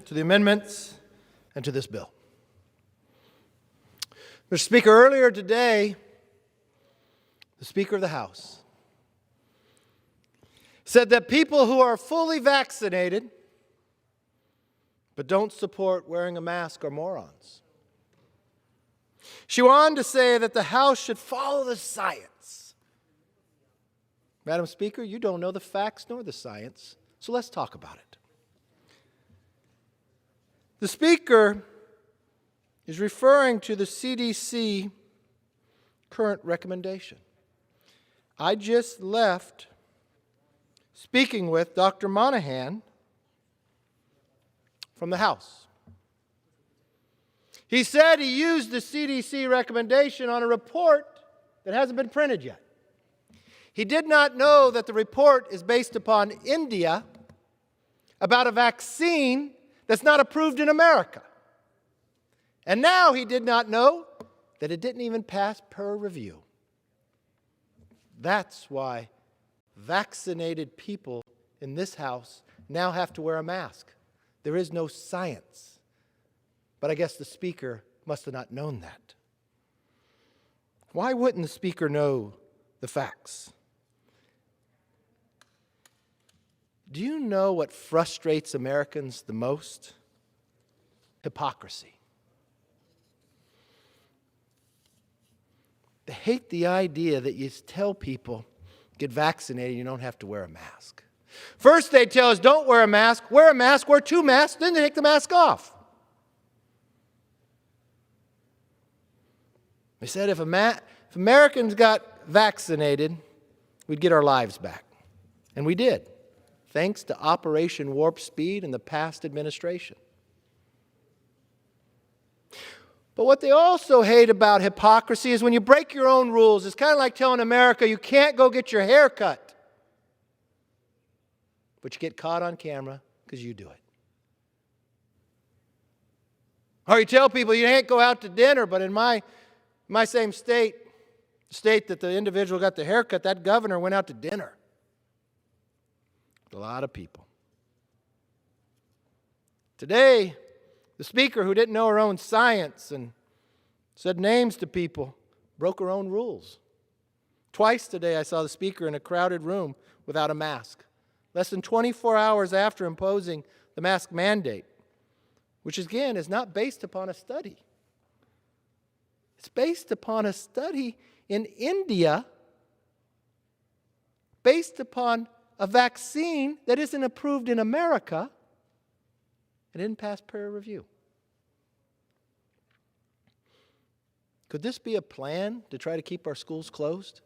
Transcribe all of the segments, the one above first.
to the amendments and to this bill. Mr. Speaker, earlier today, the Speaker of the House said that people who are fully vaccinated but don't support wearing a mask are morons. She went on to say that the House should follow the science. Madam Speaker, you don't know the facts nor the science, so let's talk about it. The Speaker is referring to the CDC current recommendation. I just left speaking with Dr. Monahan from the House. He said he used the CDC recommendation on a report that hasn't been printed yet. He did not know that the report is based upon India about a vaccine that's not approved in America. And now he did not know that it didn't even pass peer review. That's why vaccinated people in this House now have to wear a mask. There is no science. But I guess the Speaker must have not known that. Why wouldn't the Speaker know the facts? Do you know what frustrates Americans the most? Hypocrisy. They hate the idea that you tell people, get vaccinated, you don't have to wear a mask. First they tell us, don't wear a mask, wear 2 masks, then they take the mask off. They said if Americans got vaccinated, we'd get our lives back. And we did, thanks to Operation Warp Speed and the past administration. But what they also hate about hypocrisy is when you break your own rules. It's kind of like telling America you can't go get your hair cut. But you get caught on camera because you do it. Or you tell people you can't go out to dinner, but in my same state, the state that the individual got the haircut, that governor went out to dinner with a lot of people. Today, the Speaker, who didn't know her own science and said names to people, broke her own rules. Twice today I saw the Speaker in a crowded room without a mask, less than 24 hours after imposing the mask mandate, which again is not based upon a study. It's based upon a study in India, based upon a vaccine that isn't approved in America. It didn't pass peer review. Could this be a plan to try to keep our schools closed?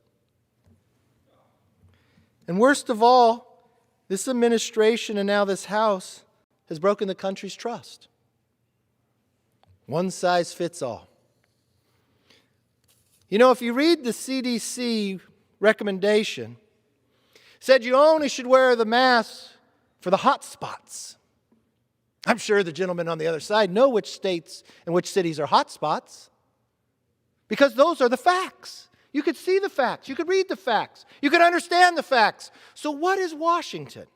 And worst of all, this administration and now this House has broken the country's trust. One size fits all. You know, if you read the CDC recommendation, it said you only should wear the mask for the hot spots. I'm sure the gentlemen on the other side know which states and which cities are hot spots, because those are the facts. You could see the facts. You could read the facts. You could understand the facts. So what is Washington?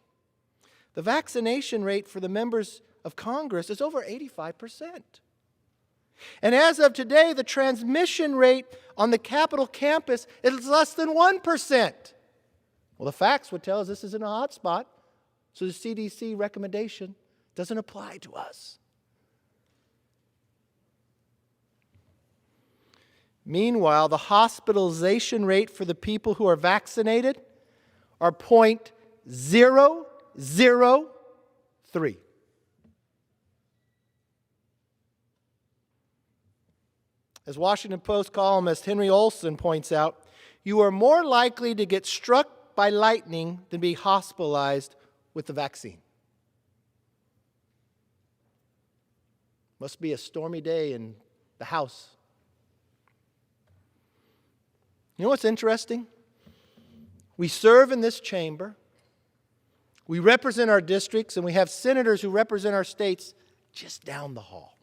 The vaccination rate for the members of Congress is over 85%. And as of today, the transmission rate on the Capitol campus is less than 1%. Well, the facts would tell us this isn't a hot spot, so the CDC recommendation doesn't apply to us. Meanwhile, the hospitalization rate for the people who are vaccinated are 0.003. As Washington Post columnist Henry Olson points out, you are more likely to get struck by lightning than be hospitalized with the vaccine. Must be a stormy day in the House. You know what's interesting? We serve in this chamber, we represent our districts, and we have senators who represent our states just down the hall.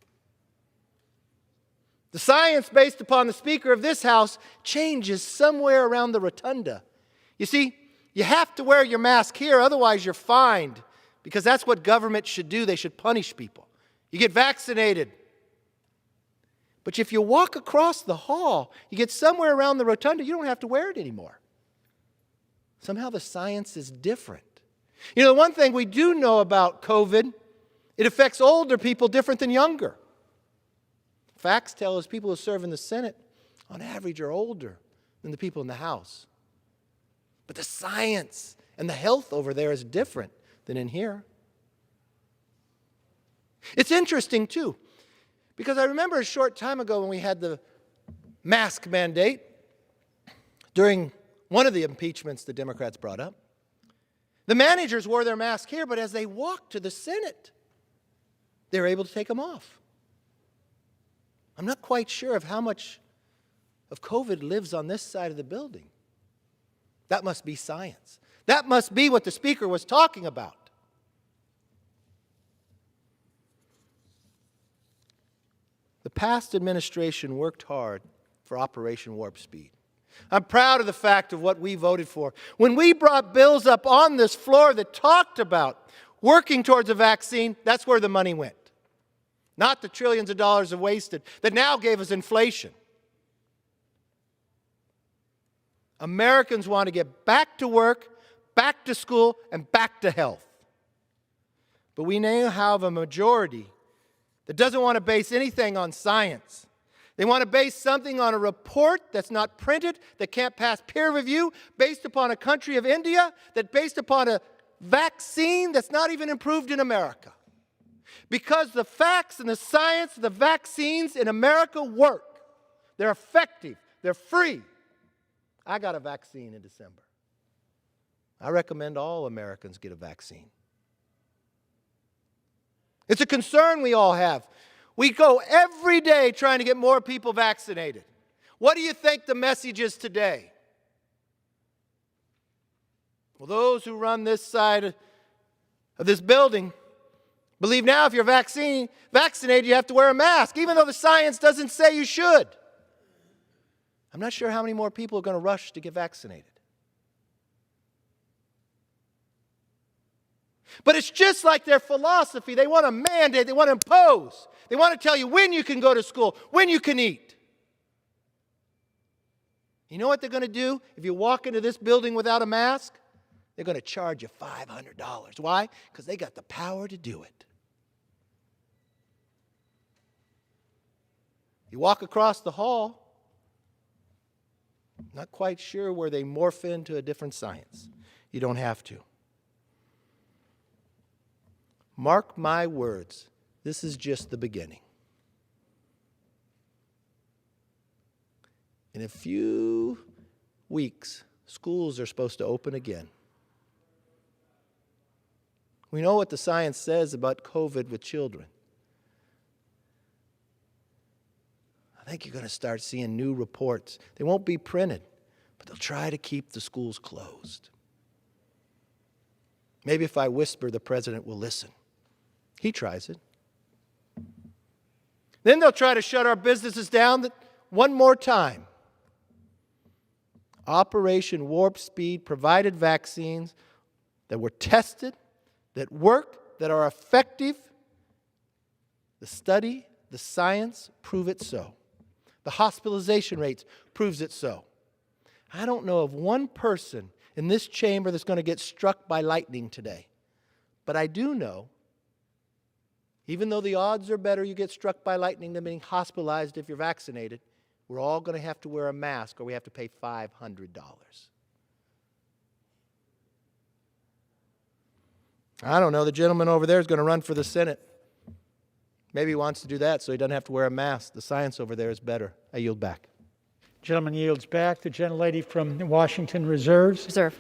The science based upon the Speaker of this House changes somewhere around the rotunda. You see, you have to wear your mask here, otherwise you're fined, because that's what government should do. They should punish people. You get vaccinated. But if you walk across the hall, you get somewhere around the rotunda, you don't have to wear it anymore. Somehow the science is different. You know, the one thing we do know about COVID, it affects older people different than younger. Facts tell us people who serve in the Senate, on average, are older than the people in the House. But the science and the health over there is different than in here. It's interesting, too, because I remember a short time ago when we had the mask mandate during one of the impeachments the Democrats brought up. The managers wore their mask here, but as they walked to the Senate, they were able to take them off. I'm not quite sure of how much of COVID lives on this side of the building. That must be science. That must be what the Speaker was talking about. The past administration worked hard for Operation Warp Speed. I'm proud of the fact of what we voted for. When we brought bills up on this floor that talked about working towards a vaccine, that's where the money went. Not the trillions of dollars of wasted that now gave us inflation. Americans want to get back to work, back to school, and back to health. But we now have a majority that doesn't want to base anything on science. They want to base something on a report that's not printed, that can't pass peer review, based upon a country of India, that based upon a vaccine that's not even approved in America. Because the facts and the science of the vaccines in America work. They're effective. They're free. I got a vaccine in December. I recommend all Americans get a vaccine. It's a concern we all have. We go every day trying to get more people vaccinated. What do you think the message is today? Well, those who run this side of this building believe now if you're vaccinated, you have to wear a mask, even though the science doesn't say you should. I'm not sure how many more people are going to rush to get vaccinated. But it's just like their philosophy. They want to mandate, they want to impose. They want to tell you when you can go to school, when you can eat. You know what they're going to do if you walk into this building without a mask? They're going to charge you $500. Why? Because they got the power to do it. You walk across the hall, not quite sure where they morph into a different science. You don't have to. Mark my words, this is just the beginning. In a few weeks, schools are supposed to open again. We know what the science says about COVID with children. I think you're going to start seeing new reports. They won't be printed, but they'll try to keep the schools closed. Maybe if I whisper, the president will listen. He tries it. Then they'll try to shut our businesses down one more time. Operation Warp Speed provided vaccines that were tested, that work, that are effective. The study, the science prove it so. The hospitalization rates proves it so. I don't know of one person in this chamber that's going to get struck by lightning today. But I do know, even though the odds are better you get struck by lightning than being hospitalized if you're vaccinated, we're all going to have to wear a mask or we have to pay $500. I don't know, the gentleman over there is going to run for the Senate. Maybe he wants to do that so he doesn't have to wear a mask. The science over there is better. I yield back. Gentleman yields back. The gentlelady from Washington reserves. Reserve.